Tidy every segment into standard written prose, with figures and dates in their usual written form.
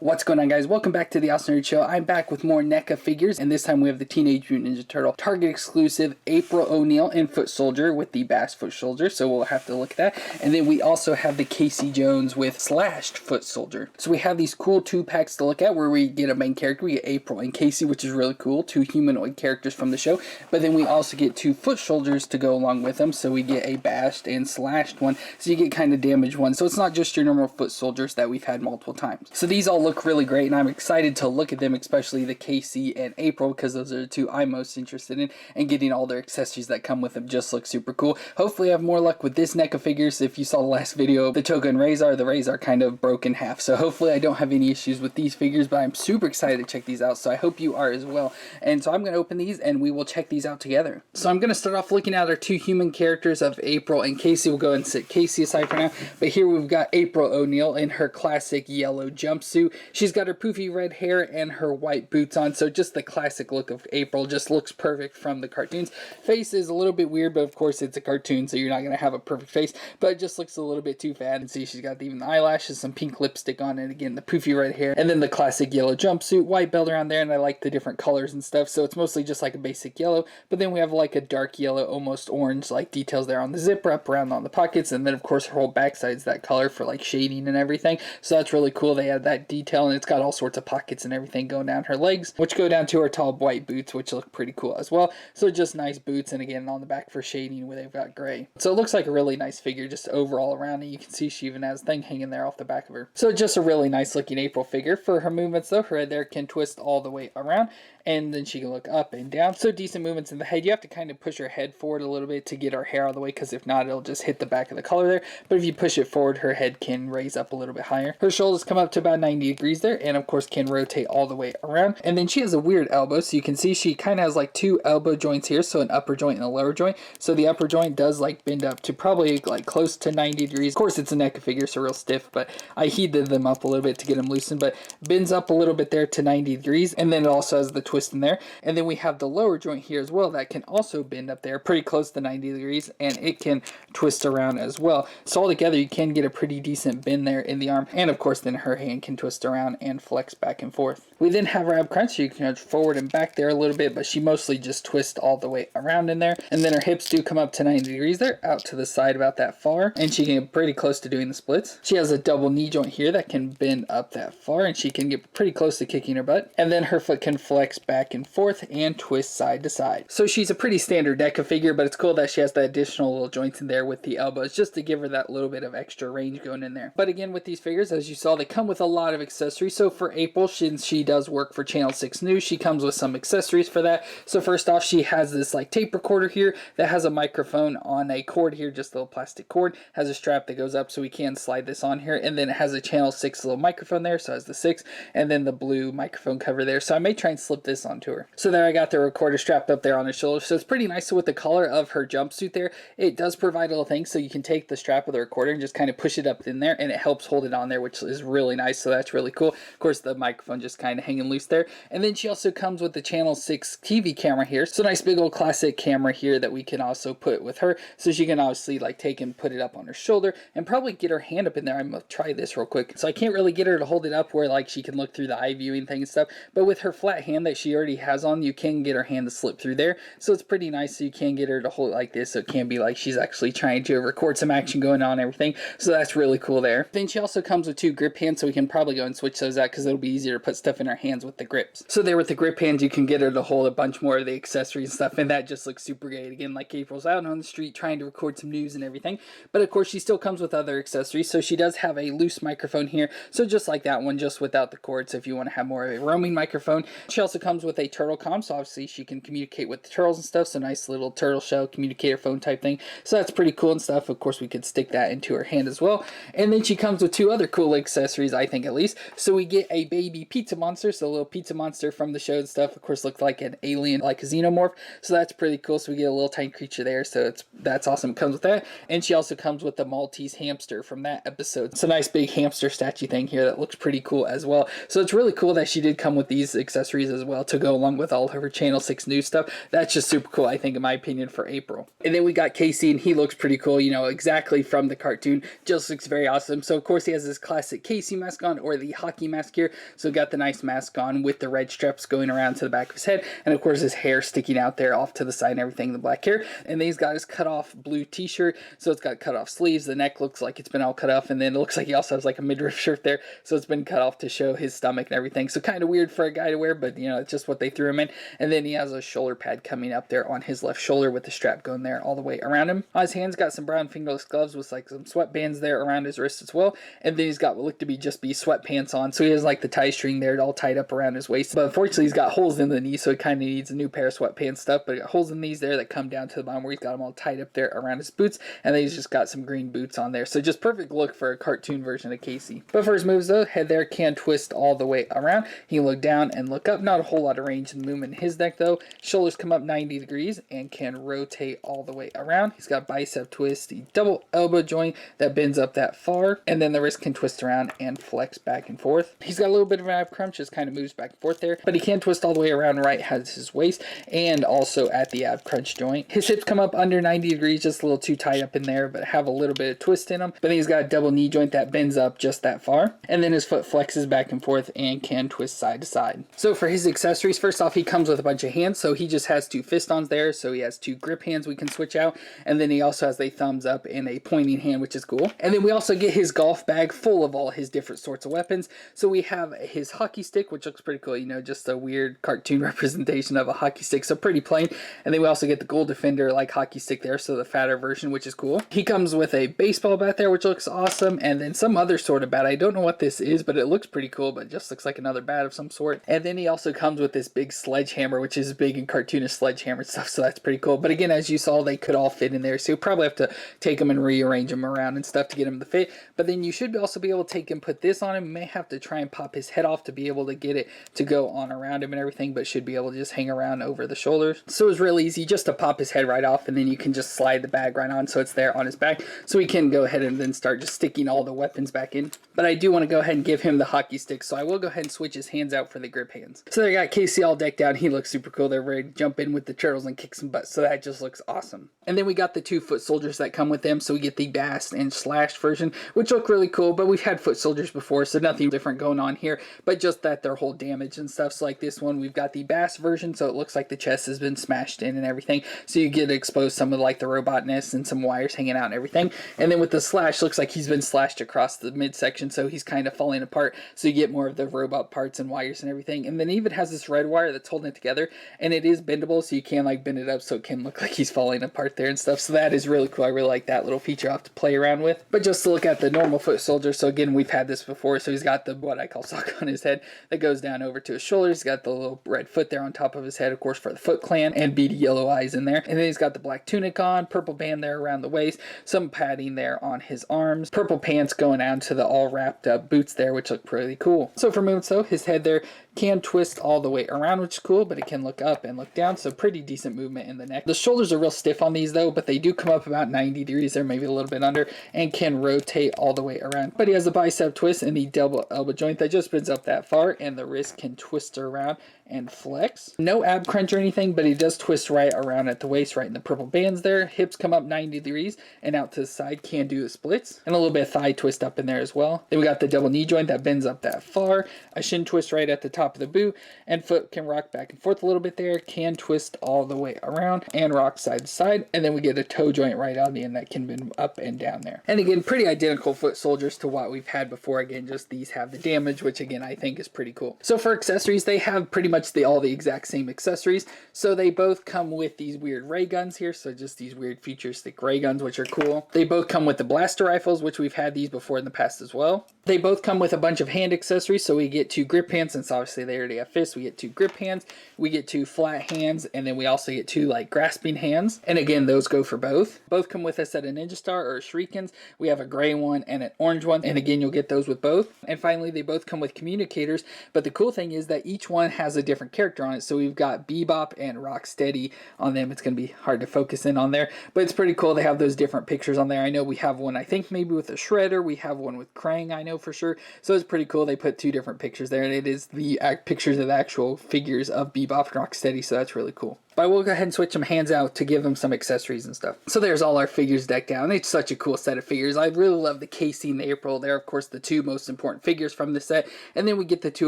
What's going on, guys? Welcome back to the FallenRedZeo Show. I'm back with more NECA figures, and this time we have the Teenage Mutant Ninja Turtle Target exclusive April O'Neil and Foot Soldier with the Bass Foot Soldier, so we'll have to look at that. And then we also have the Casey Jones with Slashed Foot Soldier. So we have these cool 2-packs to look at where we get a main character. We get April and Casey, which is really cool, 2 humanoid characters from the show. But then we also get 2 foot soldiers to go along with them, so we get a bashed and slashed one, so you get kind of damaged one. So it's not just your normal foot soldiers that we've had multiple times. So these all look really great, and I'm excited to look at them, especially the Casey and April, because those are the 2 I'm most interested in, and getting all their accessories that come with them just look super cool. Hopefully I have more luck with this NECA figures. If you saw the last video, the Toga and the Rays are kind of broke in half, so hopefully I don't have any issues with these figures, but I'm super excited to check these out, so I hope you are as well. And so I'm going to open these and we will check these out together. So I'm going to start off looking at our 2 human characters of April and Casey. We'll go ahead and set Casey aside for now, but here we've got April O'Neil in her classic yellow jumpsuit. She's got her poofy red hair and her white boots on, so just the classic look of April, just looks perfect from the cartoons. Face is a little bit weird, but of course it's a cartoon, so you're not going to have a perfect face, but it just looks a little bit too fat. And see, she's got even the eyelashes, some pink lipstick on it, again the poofy red hair, and then the classic yellow jumpsuit, white belt around there, and I like the different colors and stuff, so it's mostly just like a basic yellow, but then we have like a dark yellow, almost orange like details there on the zipper, up around on the pockets, and then of course her whole backside's that color for like shading and everything, so that's really cool. They add that detail, and it's got all sorts of pockets and everything going down her legs, which go down to her tall white boots, which look pretty cool as well. So just nice boots, and again on the back for shading where they've got gray. So it looks like a really nice figure just overall around, and you can see she even has a thing hanging there off the back of her. So just a really nice looking April figure. For her movements though, her head there can twist all the way around, and then she can look up and down, so decent movements in the head. You have to kind of push her head forward a little bit to get her hair out of the way, because if not it'll just hit the back of the collar there, but if you push it forward her head can raise up a little bit higher. Her shoulders come up to about 90 degrees there, and of course can rotate all the way around. And then she has a weird elbow, so you can see she kind of has like 2 elbow joints here, so an upper joint and a lower joint. So the upper joint does like bend up to probably like close to 90 degrees. Of course it's a NECA figure, so real stiff, but I heated them up a little bit to get them loosened, but bends up a little bit there to 90 degrees, and then it also has the twist in there. And then we have the lower joint here as well that can also bend up there pretty close to 90 degrees, and it can twist around as well. So altogether you can get a pretty decent bend there in the arm, and of course then her hand can twist around and flex back and forth. We then have her ab crunch, so you can nudge forward and back there a little bit, but she mostly just twists all the way around in there. And then her hips do come up to 90 degrees there, out to the side about that far, and she can get pretty close to doing the splits. She has a double knee joint here that can bend up that far, and she can get pretty close to kicking her butt. And then her foot can flex back and forth and twist side to side. So she's a pretty standard NECA figure, but it's cool that she has the additional little joints in there with the elbows, just to give her that little bit of extra range going in there. But again, with these figures, as you saw, they come with a lot of accessories. So for April, since she does work for Channel 6 News, she comes with some accessories for that. So first off, she has this like tape recorder here that has a microphone on a cord here, just a little plastic cord, has a strap that goes up so we can slide this on here, and then it has a Channel 6 little microphone there, so it has the 6, and then the blue microphone cover there. So I may try and slip this onto her. So there I got the recorder strapped up there on her shoulder, so it's pretty nice. So with the color of her jumpsuit there, it does provide a little thing, so you can take the strap of the recorder and just kind of push it up in there, and it helps hold it on there, which is really nice, so that's really cool. Of course the microphone just kind of hanging loose there. And then she also comes with the Channel 6 TV camera here, so nice big old classic camera here that we can also put with her, so she can obviously like take and put it up on her shoulder and probably get her hand up in there. I'm gonna try this real quick. So I can't really get her to hold it up where like she can look through the eye viewing thing and stuff, but with her flat hand that she already has on, you can get her hand to slip through there, so it's pretty nice. So you can get her to hold it like this, so it can be like she's actually trying to record some action going on and everything, so that's really cool there. Then she also comes with 2 grip hands, so we can probably go and switch those out because it'll be easier to put stuff in her hands with the grips. So there with the grip hands, you can get her to hold a bunch more of the accessories and stuff, and that just looks super great. Again, like April's out on the street trying to record some news and everything, but of course she still comes with other accessories. So she does have a loose microphone here, so just like that one, just without the cord, so if you want to have more of a roaming microphone. She also comes with a turtle comm, so obviously she can communicate with the turtles and stuff, so nice little turtle shell communicator phone type thing, so that's pretty cool and stuff. Of course we could stick that into her hand as well. And then she comes with 2 other cool accessories, I think at least. So we get a baby pizza monster, so a little pizza monster from the show and stuff, of course looks like an alien, like a xenomorph, so that's pretty cool. So we get a little tiny creature there, so that's awesome. It comes with that. And she also comes with the Maltese hamster from that episode. It's a nice big hamster statue thing here that looks pretty cool as well. So it's really cool that she did come with these accessories as well to go along with all of her Channel 6 News stuff. That's just super cool, I think, in my opinion, for April. And then we got Casey, and he looks pretty cool, you know, exactly from the cartoon. Just looks very awesome. So of course he has this classic Casey mask on, or the the hockey mask here. So got the nice mask on with the red straps going around to the back of his head, and of course his hair sticking out there off to the side and everything, the black hair. And then he's got his cut off blue t-shirt, so it's got cut off sleeves. The neck looks like it's been all cut off, and then it looks like he also has like a midriff shirt there, so it's been cut off to show his stomach and everything. So kind of weird for a guy to wear, but you know, it's just what they threw him in. And then he has a shoulder pad coming up there on his left shoulder with the strap going there all the way around him. On his hands, got some brown fingerless gloves with like some sweatbands there around his wrist as well. And then he's got what look to be just be sweatpants on, so he has like the tie string there all tied up around his waist. But unfortunately he's got holes in the knee, so he kind of needs a new pair of sweatpants stuff. But he got holes in these there that come down to the bottom where he's got them all tied up there around his boots. And then he's just got some green boots on there, so just perfect look for a cartoon version of Casey. But for his moves though, head there can twist all the way around. He can look down and look up. Not a whole lot of range in movement in his neck though. Shoulders come up 90 degrees and can rotate all the way around. He's got bicep twist, the double elbow joint that bends up that far, and then the wrist can twist around and flex back and forth. He's got a little bit of an ab crunch, just kind of moves back and forth there, but he can twist all the way around right has his waist and also at the ab crunch joint. His hips come up under 90 degrees, just a little too tight up in there, but have a little bit of twist in them. But then he's got a double knee joint that bends up just that far, and then his foot flexes back and forth and can twist side to side. So for his accessories, first off, he comes with a bunch of hands, so he just has 2 fist-ons there, so he has 2 grip hands we can switch out, and then he also has a thumbs up and a pointing hand, which is cool. And then we also get his golf bag full of all his different sorts of weapons. So we have his hockey stick, which looks pretty cool, you know, just a weird cartoon representation of a hockey stick, so pretty plain. And then we also get the Gold Defender like hockey stick there, so the fatter version, which is cool. He comes with a baseball bat there, which looks awesome, and then some other sort of bat. I don't know what this is, but it looks pretty cool, but it just looks like another bat of some sort. And then he also comes with this big sledgehammer, which is big and cartoonish sledgehammer stuff, so that's pretty cool. But again, as you saw, they could all fit in there, so you'll probably have to take them and rearrange them around and stuff to get them to fit. But then you should also be able to take and put this on him. You may have to try and pop his head off to be able to get it to go on around him and everything, but should be able to just hang around over the shoulders. So it's real easy just to pop his head right off, and then you can just slide the bag right on so it's there on his back, so he can go ahead and then start just sticking all the weapons back in. But I do want to go ahead and give him the hockey stick, so I will go ahead and switch his hands out for the grip hands. So they got Casey all decked out. He looks super cool. They're ready to jump in with the turtles and kick some butt, so that just looks awesome. And then we got the 2 foot soldiers that come with them, so we get the Bass and Slash version, which look really cool, but we've had foot soldiers before, so nothing different going on here, but just that they're whole damage and stuff. So like this one, we've got the Bass version, so it looks like the chest has been smashed in and everything, so you get to expose some of like the robotness and some wires hanging out and everything. And then with the Slash, looks like he's been slashed across the midsection, so he's kind of falling apart, so you get more of the robot parts and wires and everything. And then even has this red wire that's holding it together, and it is bendable, so you can like bend it up so it can look like he's falling apart there and stuff. So that is really cool. I really like that little feature. I'll have to play around with. But just to look at the normal foot soldier, so again, we've had this before, so he's got the what I call sock on his head that goes down over to his shoulders. He's got the little red foot there on top of his head, of course, for the Foot Clan, and beady yellow eyes in there. And then he's got the black tunic on, purple band there around the waist, some padding there on his arms, purple pants going down to the all wrapped up boots there, which look pretty cool. So for movements though, his head there can twist all the way around, which is cool, but it can look up and look down, so pretty decent movement in the neck. The shoulders are real stiff on these though, but they do come up about 90 degrees there, maybe a little bit under, and can rotate all the way around. But he has a bicep twist and the double elbow joint that just bends up that far, and the wrist can twist around and flex. No ab crunch or anything, but he does twist right around at the waist, right in the purple bands there. Hips come up 90 degrees and out to the side, can do the splits, and a little bit of thigh twist up in there as well. Then we got the double knee joint that bends up that far, a shin twist right at the top of the boot, and foot can rock back and forth a little bit there, can twist all the way around and rock side to side. And then we get a toe joint right on the end that can bend up and down there. And again, pretty identical foot soldiers to what we've had before. Again, just these have the damage, which again I think is pretty cool. So for accessories, they have pretty much all the exact same accessories. So they both come with these weird ray guns here, so just these weird futuristic ray guns, which are cool. They both come with the blaster rifles, which we've had these before in the past as well. They both come with a bunch of hand accessories, so we get 2 grip hands, since obviously they already have fists. We get 2 grip hands, we get 2 flat hands, and then we also get 2 like grasping hands, and again those go for both. Both come with a set of Ninja Star or Shurikens. We have a gray one and an orange one, and again you'll get those with both. And finally, they both come with communicators, but the cool thing is that each one has a different character on it. So we've got Bebop and Rocksteady on them. It's going to be hard to focus in on there, but it's pretty cool. They have those different pictures on there. I know we have one, I think maybe with a Shredder. We have one with Krang, I know for sure. So it's pretty cool. They put 2 different pictures there, and it is the pictures of the actual figures of Bebop and Rocksteady, so that's really cool. but I will go ahead and switch them hands out to give them some accessories and stuff. So there's all our figures decked out. It's such a cool set of figures. I really love the Casey and the April. They're, of course, the two most important figures from the set. And then we get the two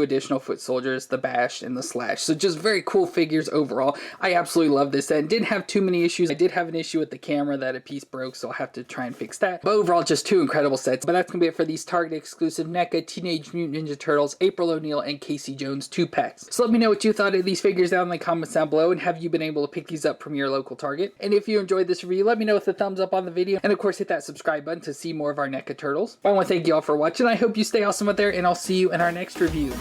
additional foot soldiers, the Bash and the Slash. So just very cool figures overall. I absolutely love this set. Didn't have too many issues. I did have an issue with the camera that a piece broke, so I'll have to try and fix that. But overall, just two incredible sets. But that's going to be it for these Target exclusive NECA Teenage Mutant Ninja Turtles, April O'Neil, and Casey Jones 2-packs. So let me know what you thought of these figures down in the comments down below, and have you been able to pick these up from your local Target? And if you enjoyed this review, let me know with a thumbs up on the video, and of course hit that subscribe button to see more of our NECA Turtles. I want to thank you all for watching. I hope you stay awesome out there, and I'll see you in our next review.